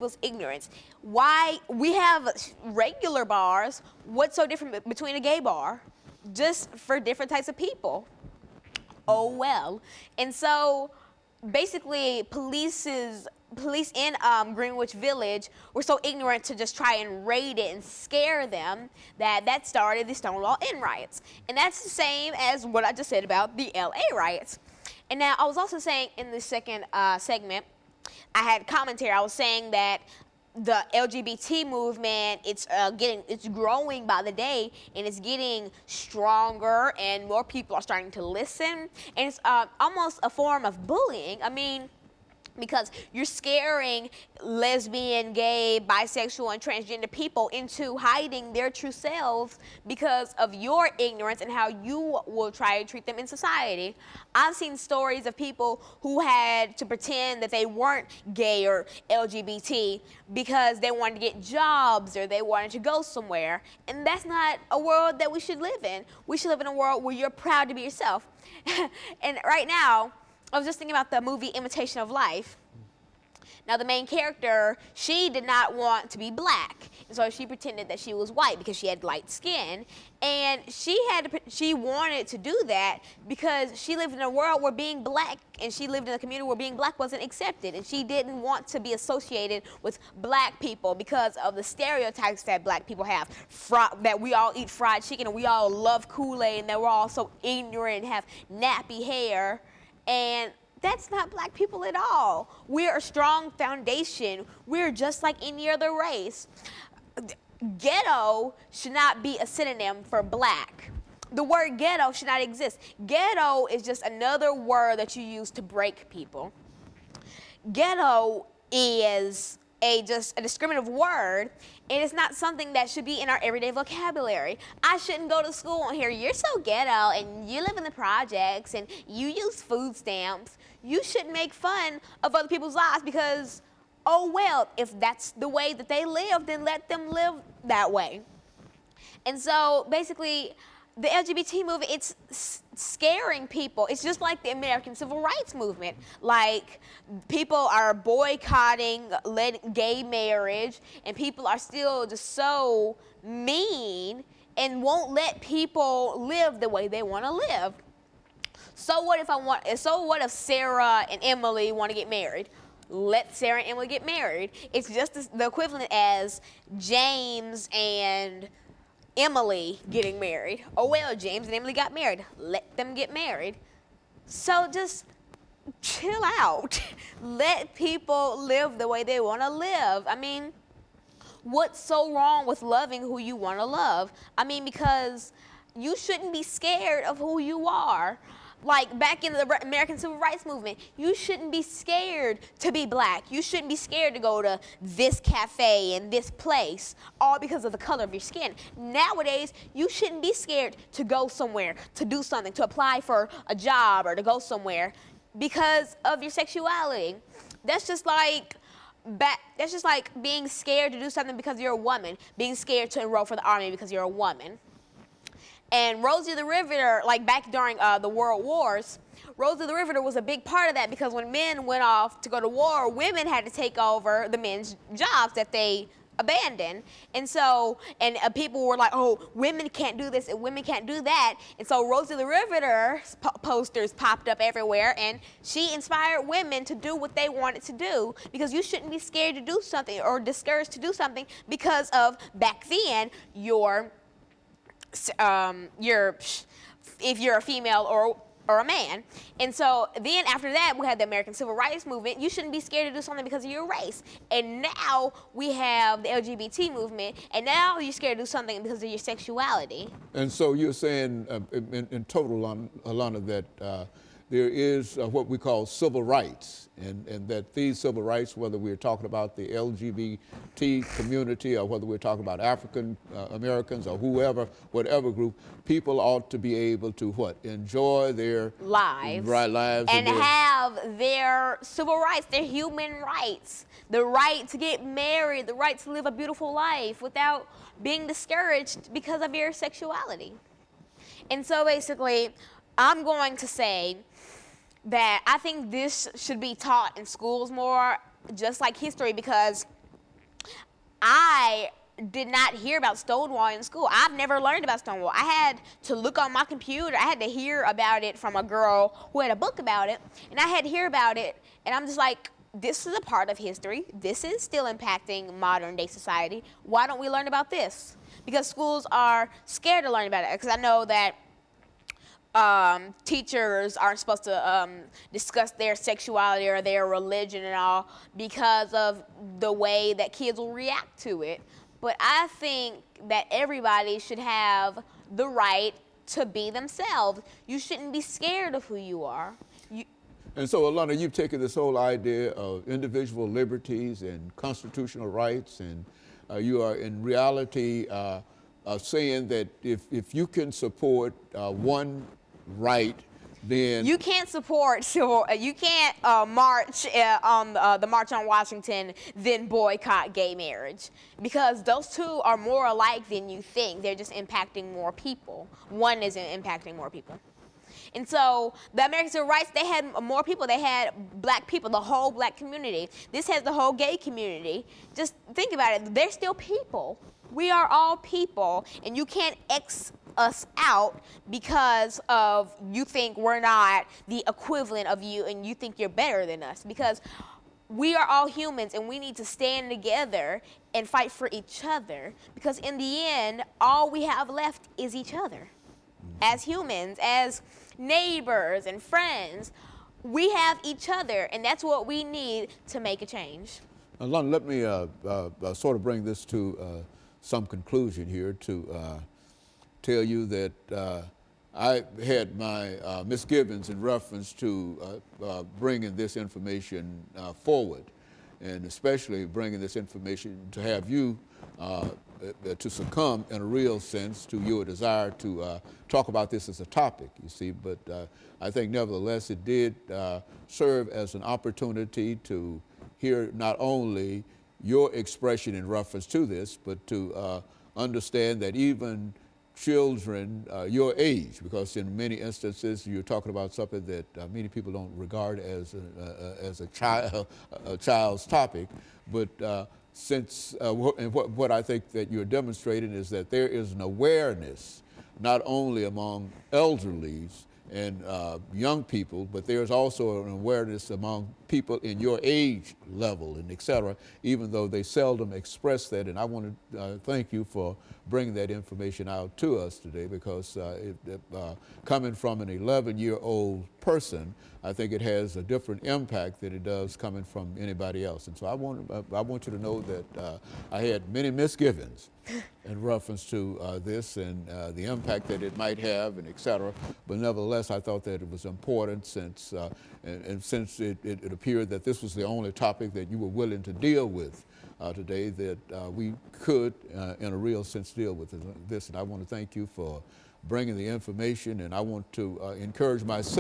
people's ignorance. Why we have regular bars, what's so different between a gay bar? Just for different types of people. Oh well. And so basically police in Greenwich Village were so ignorant to just try and raid it and scare them that started the Stonewall Inn riots. And that's the same as what I just said about the LA riots. And now I was also saying in the second segment, I had commentary. I was saying that the LGBT movement, it's growing by the day, and it's getting stronger, and more people are starting to listen, and it's almost a form of bullying. I mean, because you're scaring lesbian, gay, bisexual, and transgender people into hiding their true selves because of your ignorance and how you will try to treat them in society. I've seen stories of people who had to pretend that they weren't gay or LGBT because they wanted to get jobs or they wanted to go somewhere. And that's not a world that we should live in. We should live in a world where you're proud to be yourself. And right now, I was just thinking about the movie Imitation of Life. Now, the main character, she did not want to be black, and so she pretended that she was white because she had light skin, and she wanted to do that because she lived in a world where being black, and she lived in a community where being black wasn't accepted, and she didn't want to be associated with black people because of the stereotypes that black people have, that we all eat fried chicken and we all love Kool-Aid and that we're all so ignorant and have nappy hair. And that's not black people at all. We're a strong foundation. We're just like any other race. Ghetto should not be a synonym for black. The word ghetto should not exist. Ghetto is just another word that you use to break people. Ghetto is just a discriminative word, and it's not something that should be in our everyday vocabulary. I shouldn't go to school and hear, you're so ghetto, and you live in the projects, and you use food stamps. You shouldn't make fun of other people's lives because, oh well, if that's the way that they live, then let them live that way. And so basically, the LGBT movement, it's scaring people. It's just like the American Civil Rights Movement. Like, people are boycotting gay marriage, and people are still just so mean and won't let people live the way they want to live. So what if Sarah and Emily want to get married? Let Sarah and Emily get married. It's just the equivalent as James and Emily getting married. Oh well, James and Emily got married. Let them get married. So just chill out. Let people live the way they want to live. I mean, what's so wrong with loving who you want to love? I mean, because you shouldn't be scared of who you are. Like back in the American Civil Rights Movement, you shouldn't be scared to be black. You shouldn't be scared to go to this cafe and this place, all because of the color of your skin. Nowadays, you shouldn't be scared to go somewhere, to do something, to apply for a job or to go somewhere because of your sexuality. That's just like being scared to do something because you're a woman, being scared to enroll for the army because you're a woman. And Rosie the Riveter, like back during the World Wars, Rosie the Riveter was a big part of that because when men went off to go to war, women had to take over the men's jobs that they abandoned. And so, people were like, oh, women can't do this and women can't do that. And so Rosie the Riveter's posters popped up everywhere, and she inspired women to do what they wanted to do, because you shouldn't be scared to do something or discouraged to do something because of, back then, if you're a female or a man. And so then after that, we had the American Civil Rights Movement. You shouldn't be scared to do something because of your race. And now we have the LGBT movement, and now you're scared to do something because of your sexuality. And so you're saying, in total, Alana, that there is what we call civil rights, and that these civil rights, whether we're talking about the LGBT community or whether we're talking about African Americans or whoever, whatever group, people ought to be able to what? Enjoy their lives. Right, lives. And have their civil rights, their human rights, the right to get married, the right to live a beautiful life without being discouraged because of your sexuality. And so basically, I'm going to say that I think this should be taught in schools more, just like history, because I did not hear about Stonewall in school. I've never learned about Stonewall. I had to look on my computer. I had to hear about it from a girl who had a book about it, and I had to hear about it, and I'm just like, this is a part of history. This is still impacting modern day society. Why don't we learn about this? Because schools are scared to learn about it. Because I know that teachers aren't supposed to discuss their sexuality or their religion and all because of the way that kids will react to it. But I think that everybody should have the right to be themselves. You shouldn't be scared of who you are. And so, Alana, you've taken this whole idea of individual liberties and constitutional rights, and you are in reality saying that if you can support one right, then you can't support you can't march on the March on Washington, then boycott gay marriage, because those two are more alike than you think. They're just impacting more people. One isn't impacting more people. And so the American Civil Rights, they had more people. They had black people, the whole black community. This has the whole gay community. Just think about it. They're still people. We are all people, and you can't X us out because of you think we're not the equivalent of you and you think you're better than us, because we are all humans and we need to stand together and fight for each other, because in the end all we have left is each other. As humans, as neighbors and friends, we have each other, and that's what we need to make a change. Alana, let me sort of bring this to some conclusion here to tell you that I had my misgivings in reference to bringing this information forward, and especially bringing this information to have you to succumb in a real sense to your desire to talk about this as a topic, you see. But I think nevertheless it did serve as an opportunity to hear not only your expression in reference to this, but to understand that even children your age, because in many instances you're talking about something that many people don't regard as a child's topic, but since and what I think that you're demonstrating is that there is an awareness not only among elderlies and young people, but there's also an awareness among people in your age level and et cetera, even though they seldom express that. And I want to thank you for bringing that information out to us today, because coming from an 11-year-old person, I think it has a different impact than it does coming from anybody else. And so I want you to know that I had many misgivings in reference to this and the impact that it might have and et cetera. But nevertheless, I thought that it was important since, and since it appeared that this was the only topic that you were willing to deal with today, that we could, in a real sense, deal with this. And I want to thank you for bringing the information, and I want to encourage myself